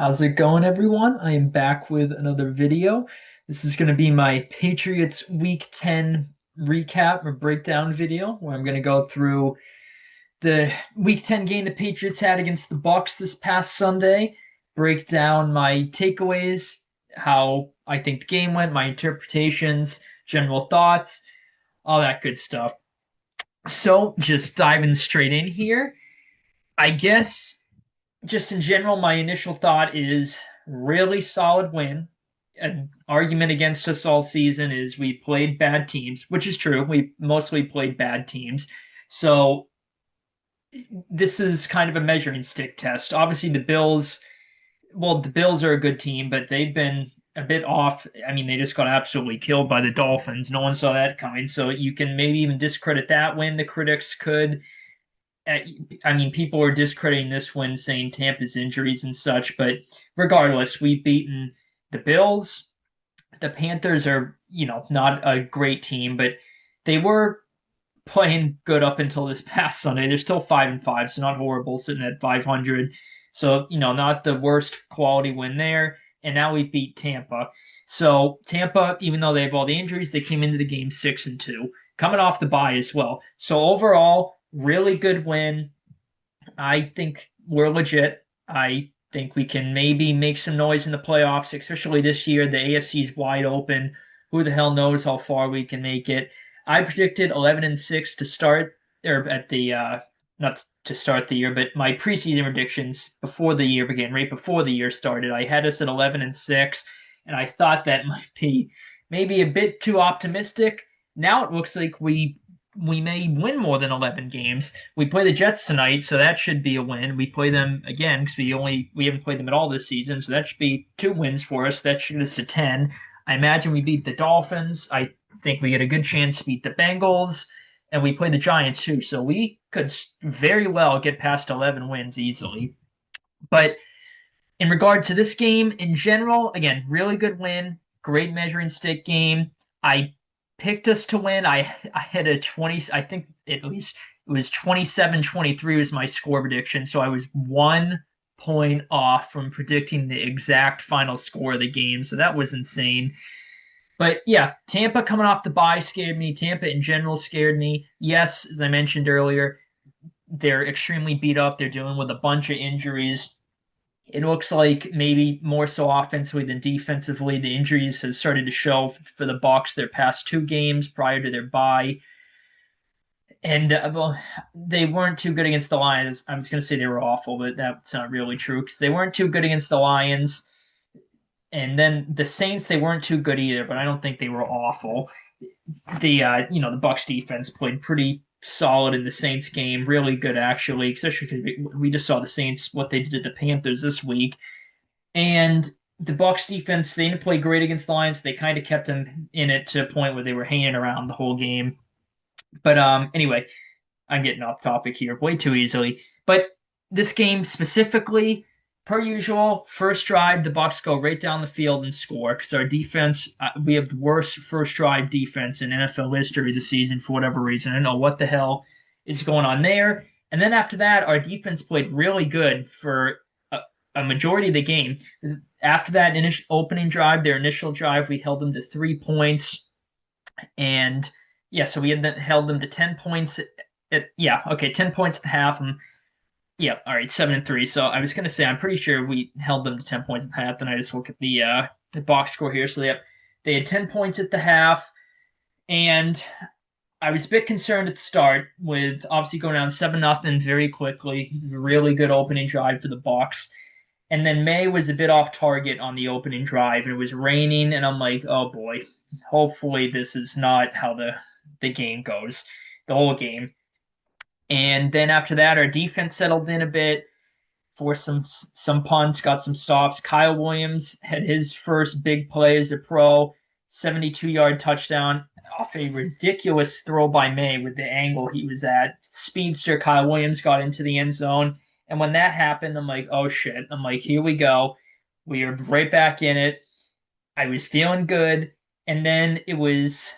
How's it going, everyone? I am back with another video. This is going to be my Patriots Week 10 recap or breakdown video where I'm going to go through the Week 10 game the Patriots had against the Bucs this past Sunday, break down my takeaways, how I think the game went, my interpretations, general thoughts, all that good stuff. So, just diving straight in here, I guess just in general, my initial thought is really solid win. An argument against us all season is we played bad teams, which is true. We mostly played bad teams. So this is kind of a measuring stick test. Obviously, the Bills are a good team, but they've been a bit off. I mean, they just got absolutely killed by the Dolphins. No one saw that coming. So you can maybe even discredit that win. The critics could. I mean, people are discrediting this win, saying Tampa's injuries and such, but regardless, we've beaten the Bills. The Panthers are, not a great team, but they were playing good up until this past Sunday. They're still 5-5, so not horrible, sitting at 500. So, not the worst quality win there. And now we beat Tampa. So Tampa, even though they have all the injuries, they came into the game 6-2, coming off the bye as well. So overall, really good win. I think we're legit. I think we can maybe make some noise in the playoffs, especially this year. The AFC is wide open. Who the hell knows how far we can make it? I predicted 11-6 to start, or at the not to start the year, but my preseason predictions before the year began, right before the year started, I had us at 11-6, and I thought that might be maybe a bit too optimistic. Now it looks like we may win more than 11 games. We play the Jets tonight, so that should be a win. We play them again because we haven't played them at all this season, so that should be 2 wins for us. That should get us to 10. I imagine we beat the Dolphins. I think we get a good chance to beat the Bengals, and we play the Giants too. So we could very well get past 11 wins easily. But in regard to this game in general, again, really good win, great measuring stick game. I picked us to win. I had a 20, I think at least it was 27-23 was my score prediction. So I was 1 point off from predicting the exact final score of the game. So that was insane. But yeah, Tampa coming off the bye scared me. Tampa in general scared me. Yes, as I mentioned earlier, they're extremely beat up. They're dealing with a bunch of injuries. It looks like maybe more so offensively than defensively. The injuries have started to show for the Bucs their past 2 games prior to their bye. And well, they weren't too good against the Lions. I was going to say they were awful, but that's not really true because they weren't too good against the Lions. And then the Saints, they weren't too good either, but I don't think they were awful. The Bucs defense played pretty solid in the Saints game, really good actually, especially because we just saw the Saints what they did to the Panthers this week, and the Bucs defense they didn't play great against the Lions. They kind of kept them in it to a point where they were hanging around the whole game. But anyway, I'm getting off topic here way too easily. But this game specifically, per usual, first drive, the Bucs go right down the field and score because our defense, we have the worst first drive defense in NFL history this season for whatever reason. I don't know what the hell is going on there. And then after that, our defense played really good for a majority of the game. After that initial opening drive, their initial drive, we held them to 3 points. And yeah, so we held them to 10 points. 10 points at the half. And yeah, all right, 7-3. So I was gonna say I'm pretty sure we held them to 10 points at the half. Then I just look at the box score here. So they had 10 points at the half, and I was a bit concerned at the start with obviously going down 7-0 very quickly. Really good opening drive for the Bucs. And then May was a bit off target on the opening drive, and it was raining, and I'm like, oh boy, hopefully this is not how the game goes, the whole game. And then after that, our defense settled in a bit, forced some punts, got some stops. Kyle Williams had his first big play as a pro, 72-yard touchdown off a ridiculous throw by May with the angle he was at. Speedster Kyle Williams got into the end zone. And when that happened, I'm like, oh shit. I'm like, here we go. We are right back in it. I was feeling good. And then it was,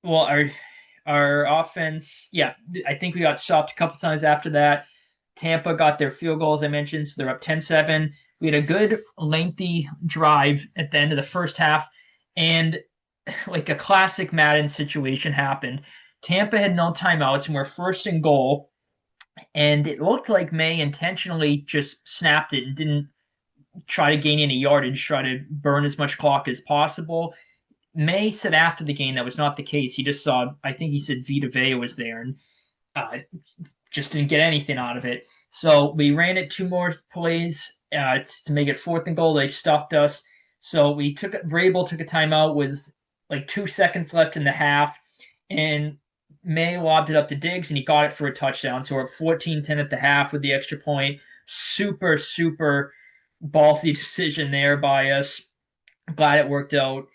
well, our offense, yeah, I think we got stopped a couple times after that. Tampa got their field goal, as I mentioned, so they're up 10-7. We had a good lengthy drive at the end of the first half, and like a classic Madden situation happened. Tampa had no timeouts and we're first and goal, and it looked like May intentionally just snapped it and didn't try to gain any yardage, try to burn as much clock as possible. May said after the game that was not the case. He just saw, I think he said Vita Vea was there and uh, just didn't get anything out of it. So we ran it two more plays to make it fourth and goal. They stuffed us. So Vrabel took a timeout with like 2 seconds left in the half, and May lobbed it up to Diggs, and he got it for a touchdown. So we're up 14-10 at the half with the extra point. Super, super ballsy decision there by us. Glad it worked out.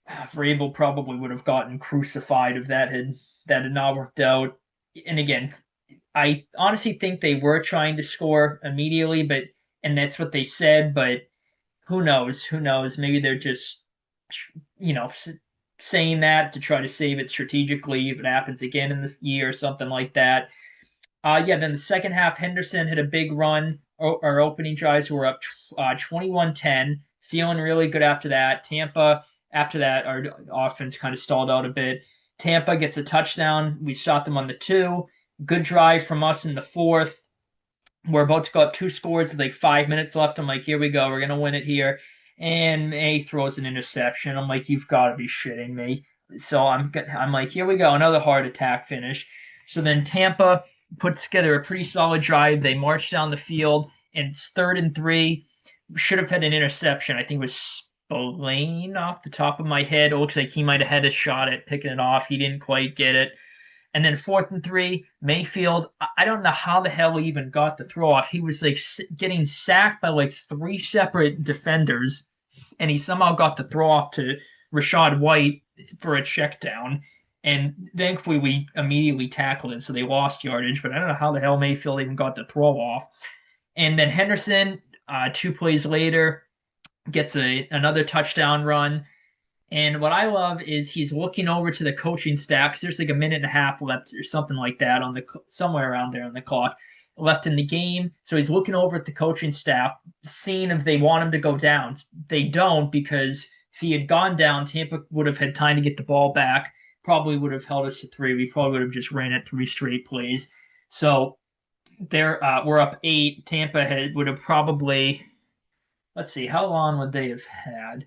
Vrabel probably would have gotten crucified if that had not worked out. And again, I honestly think they were trying to score immediately, and that's what they said. But who knows? Who knows? Maybe they're just you know saying that to try to save it strategically if it happens again in this year or something like that. Yeah. Then the second half, Henderson hit a big run. Our opening drives were up 21-10, feeling really good after that. Tampa, after that, our offense kind of stalled out a bit. Tampa gets a touchdown. We shot them on the 2. Good drive from us in the fourth. We're about to go up 2 scores with like 5 minutes left. I'm like, here we go. We're going to win it here. And May throws an interception. I'm like, you've got to be shitting me. So I'm like, here we go. Another heart attack finish. So then Tampa puts together a pretty solid drive. They march down the field, and it's 3rd and 3. Should have had an interception. I think it was Spillane off the top of my head. It looks like he might have had a shot at picking it off. He didn't quite get it. And then 4th and 3, Mayfield. I don't know how the hell he even got the throw off. He was like getting sacked by like 3 separate defenders, and he somehow got the throw off to Rashad White for a check down. And thankfully, we immediately tackled it, so they lost yardage. But I don't know how the hell Mayfield even got the throw off. And then Henderson, 2 plays later, gets another touchdown run. And what I love is he's looking over to the coaching staff, 'cause there's like a minute and a half left or something like that on somewhere around there on the clock left in the game. So he's looking over at the coaching staff, seeing if they want him to go down. They don't, because if he had gone down, Tampa would have had time to get the ball back. Probably would have held us to 3. We probably would have just ran it 3 straight plays. So we're up 8. Tampa would have probably, let's see, how long would they have had?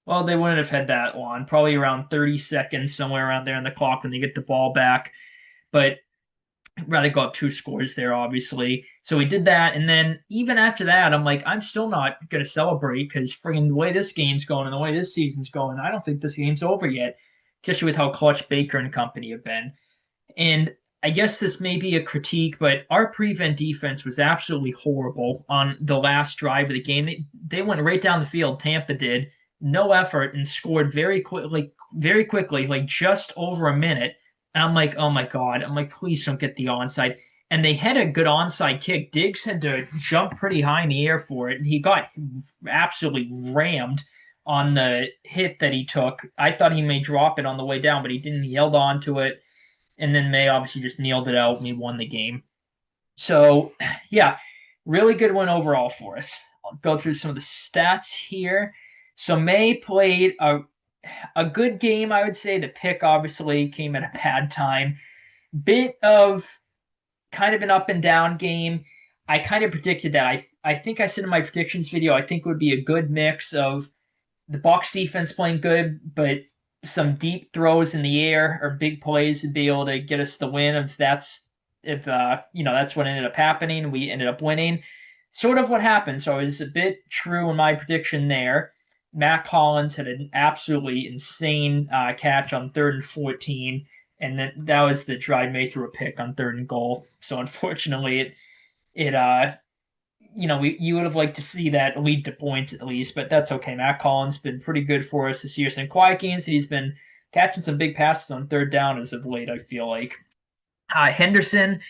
Well, they wouldn't have had that long. Probably around 30 seconds, somewhere around there on the clock when they get the ball back. But I'd rather go up 2 scores there, obviously. So we did that. And then even after that, I'm like, I'm still not going to celebrate because friggin' the way this game's going and the way this season's going, I don't think this game's over yet, especially with how clutch Baker and company have been. And I guess this may be a critique, but our prevent defense was absolutely horrible on the last drive of the game. They went right down the field. Tampa did, no effort, and scored very quickly, like just over a minute. And I'm like, oh my God. I'm like, please don't get the onside. And they had a good onside kick. Diggs had to jump pretty high in the air for it, and he got absolutely rammed on the hit that he took. I thought he may drop it on the way down, but he didn't. He held on to it. And then May obviously just nailed it out and we won the game. So, yeah, really good win overall for us. I'll go through some of the stats here. So May played a good game, I would say. The pick obviously came at a bad time. Bit of kind of an up and down game. I kind of predicted that. I think I said in my predictions video, I think it would be a good mix of the Bucs defense playing good, but some deep throws in the air or big plays would be able to get us the win. If that's what ended up happening, we ended up winning. Sort of what happened. So I was a bit true in my prediction there. Matt Collins had an absolutely insane catch on 3rd and 14, and then that was the drive May threw a pick on 3rd and goal. So unfortunately, you would have liked to see that lead to points at least, but that's okay. Matt Collins has been pretty good for us this year. Some quiet games, he's been catching some big passes on 3rd down as of late, I feel like. Henderson,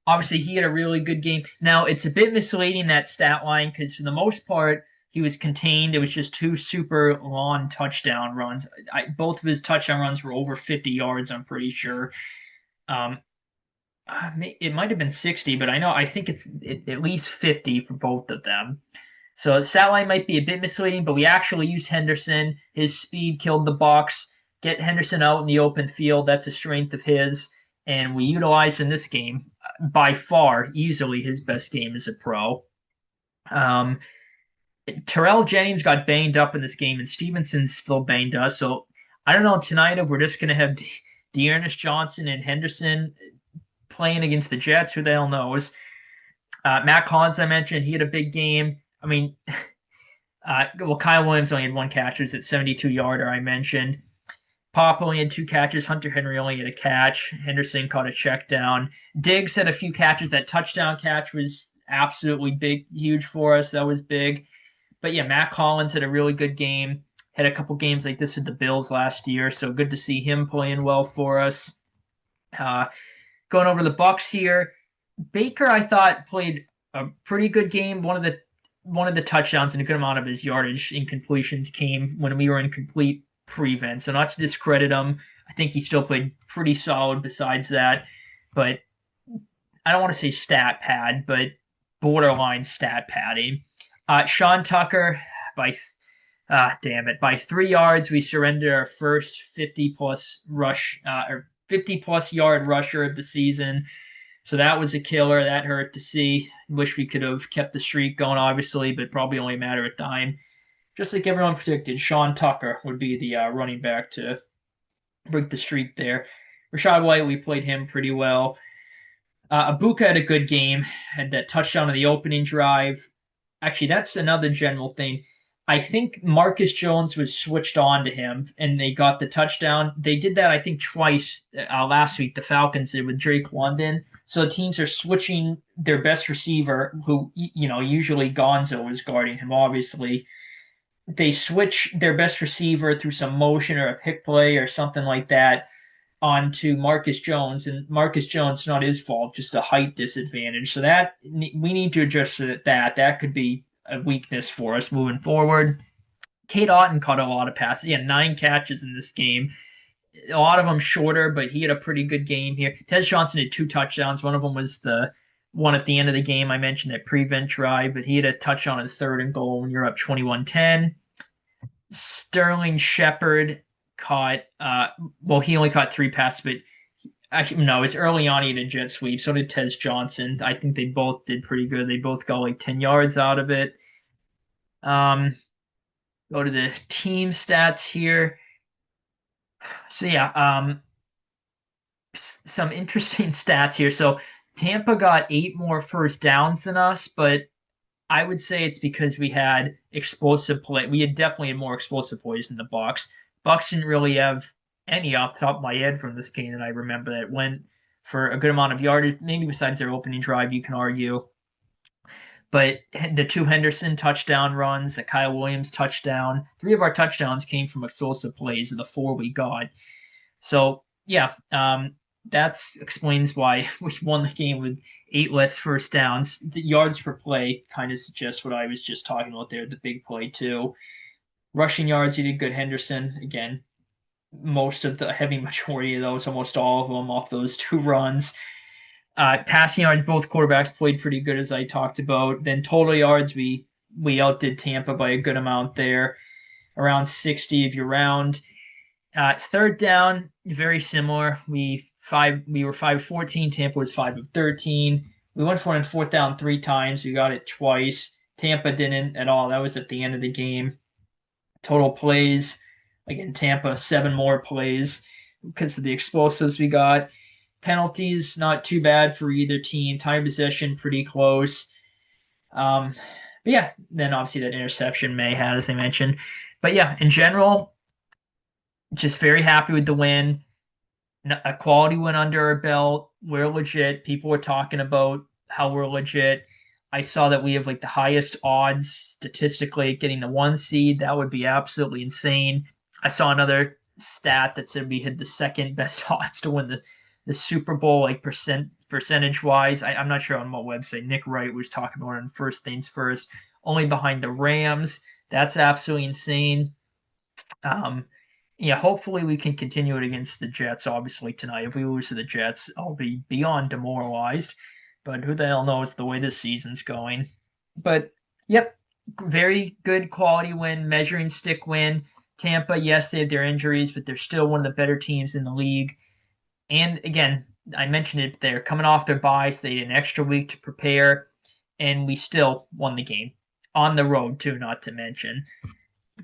obviously, he had a really good game. Now, it's a bit misleading, that stat line, because for the most part, he was contained. It was just 2 super long touchdown runs. Both of his touchdown runs were over 50 yards, I'm pretty sure. It might have been 60, but I think it's at least 50 for both of them. So satellite might be a bit misleading, but we actually used Henderson. His speed killed the Bucs. Get Henderson out in the open field. That's a strength of his, and we utilized in this game by far, easily his best game as a pro. Um, Terrell Jennings got banged up in this game, and Stevenson's still banged up. So I don't know tonight if we're just going to have Dearness Johnson and Henderson playing against the Jets. Who the hell knows? Matt Collins, I mentioned, he had a big game. I mean, well, Kyle Williams only had one catch. It was at 72-yarder, I mentioned. Pop only had two catches. Hunter Henry only had a catch. Henderson caught a check down. Diggs had a few catches. That touchdown catch was absolutely big, huge for us. That was big. But yeah, Matt Collins had a really good game. Had a couple games like this with the Bills last year, so good to see him playing well for us. Uh, Going over the Bucs here, Baker I thought played a pretty good game. One of the touchdowns and a good amount of his yardage and completions came when we were in complete prevent. So not to discredit him, I think he still played pretty solid besides that. But I don't want to say stat pad, but borderline stat padding. Sean Tucker by damn it, by 3 yards we surrendered our first 50 plus rush or 50 plus yard rusher of the season. So that was a killer. That hurt to see. Wish we could have kept the streak going, obviously, but probably only a matter of time. Just like everyone predicted, Sean Tucker would be the running back to break the streak there. Rashad White, we played him pretty well. Abuka had a good game, had that touchdown in the opening drive. Actually, that's another general thing. I think Marcus Jones was switched on to him, and they got the touchdown. They did that, I think, twice last week. The Falcons did with Drake London. So teams are switching their best receiver, who usually Gonzo is guarding him. Obviously, they switch their best receiver through some motion or a pick play or something like that onto Marcus Jones, and Marcus Jones, not his fault, just a height disadvantage. So that we need to adjust to that. That could be a weakness for us moving forward. Kate Otten caught a lot of passes. He had 9 catches in this game. A lot of them shorter, but he had a pretty good game here. Tez Johnson had 2 touchdowns. One of them was the one at the end of the game. I mentioned that prevent drive, but he had a touchdown on 3rd and goal when you're up 21-10. Sterling Shepard caught he only caught 3 passes, but actually no, it was early on he had a jet sweep. So did Tez Johnson. I think they both did pretty good. They both got like 10 yards out of it. Go to the team stats here. So yeah, some interesting stats here. So Tampa got 8 more first downs than us, but I would say it's because we had explosive play. We had definitely had more explosive plays than the Bucs. Bucs didn't really have any off the top of my head from this game that I remember that went for a good amount of yardage. Maybe besides their opening drive, you can argue. But the 2 Henderson touchdown runs, the Kyle Williams touchdown, 3 of our touchdowns came from explosive plays of the 4 we got. So yeah, that explains why we won the game with 8 less first downs. The yards per play kind of suggests what I was just talking about there, the big play too. Rushing yards, you did good. Henderson, again, most of the heavy majority of those, almost all of them off those 2 runs. Passing yards, both quarterbacks played pretty good, as I talked about. Then total yards, we outdid Tampa by a good amount there, around 60 if you round. 3rd down, very similar. We were 5-14. Tampa was 5-13. We went for it on 4th down 3 times. We got it twice. Tampa didn't at all. That was at the end of the game. Total plays, again, Tampa 7 more plays because of the explosives we got. Penalties, not too bad for either team. Time possession, pretty close. But yeah, then obviously that interception May had, as I mentioned. But yeah, in general, just very happy with the win. A quality win under our belt. We're legit. People were talking about how we're legit. I saw that we have like the highest odds statistically getting the 1 seed. That would be absolutely insane. I saw another stat that said we had the 2nd best odds to win the Super Bowl, like percentage wise. I'm not sure on what website. Nick Wright was talking about it on First Things First, only behind the Rams. That's absolutely insane. yeah, hopefully we can continue it against the Jets. Obviously tonight, if we lose to the Jets, I'll be beyond demoralized. But who the hell knows the way this season's going? But yep, very good quality win, measuring stick win. Tampa, yes, they have their injuries, but they're still one of the better teams in the league. And again, I mentioned it, they're coming off their byes. They had an extra week to prepare, and we still won the game on the road too. Not to mention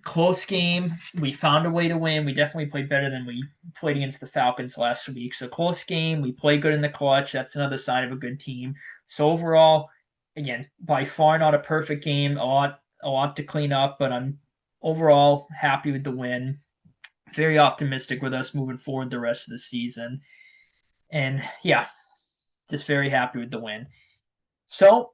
close game. We found a way to win. We definitely played better than we played against the Falcons last week. So close game. We play good in the clutch. That's another sign of a good team. So overall, again, by far not a perfect game. A lot to clean up, but I'm overall happy with the win. Very optimistic with us moving forward the rest of the season. And yeah, just very happy with the win. So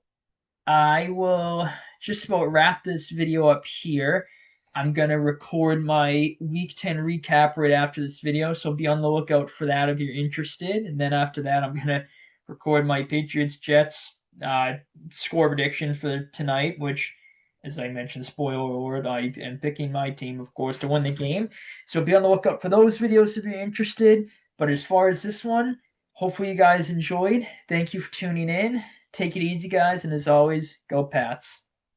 I will just about wrap this video up here. I'm going to record my week 10 recap right after this video, so be on the lookout for that if you're interested. And then after that, I'm going to record my Patriots Jets score prediction for tonight, which, as I mentioned, spoiler alert, I am picking my team, of course, to win the game. So be on the lookout for those videos if you're interested. But as far as this one, hopefully you guys enjoyed. Thank you for tuning in. Take it easy, guys, and as always, go Pats.